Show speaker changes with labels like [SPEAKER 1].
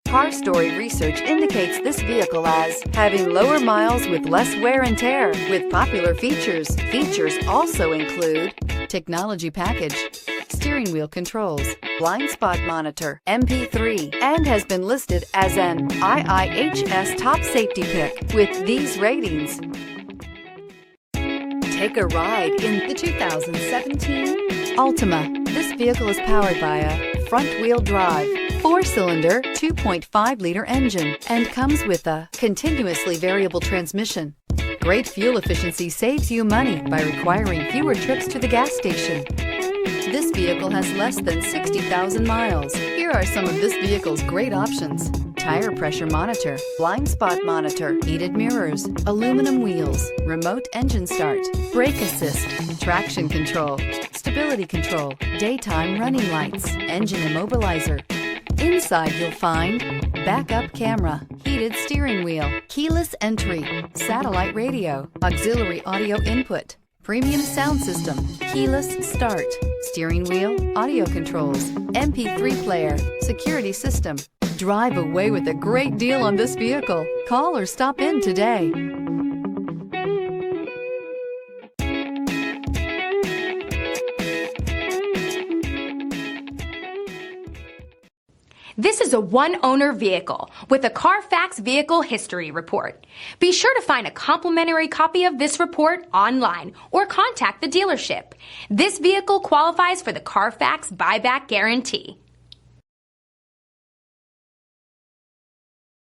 [SPEAKER 1] Car Story research indicates this vehicle as having lower miles with less wear and tear with popular features. Features also include technology package, steering wheel controls, blind spot monitor, MP3, and has been listed as an IIHS top safety pick with these ratings. Take a ride in the 2017 Altima. This vehicle is powered by a front-wheel drive, 4-cylinder, 2.5-liter engine, and comes with a continuously variable transmission. Great fuel efficiency saves you money by requiring fewer trips to the gas station. This vehicle has less than 60,000 miles. Here are some of this vehicle's great options: tire pressure monitor, blind spot monitor, heated mirrors, aluminum wheels, remote engine start, brake assist, traction control, stability control, daytime running lights, engine immobilizer. Inside you'll find backup camera, heated steering wheel, keyless entry, satellite radio, auxiliary audio input, premium sound system, keyless start, steering wheel audio controls, MP3 player, security system. Drive away with a great deal on this vehicle. Call or stop in today.
[SPEAKER 2] This is a one-owner vehicle with a CARFAX Vehicle History Report. Be sure to find a complimentary copy of this report online or contact the dealership. This vehicle qualifies for the CARFAX Buyback Guarantee.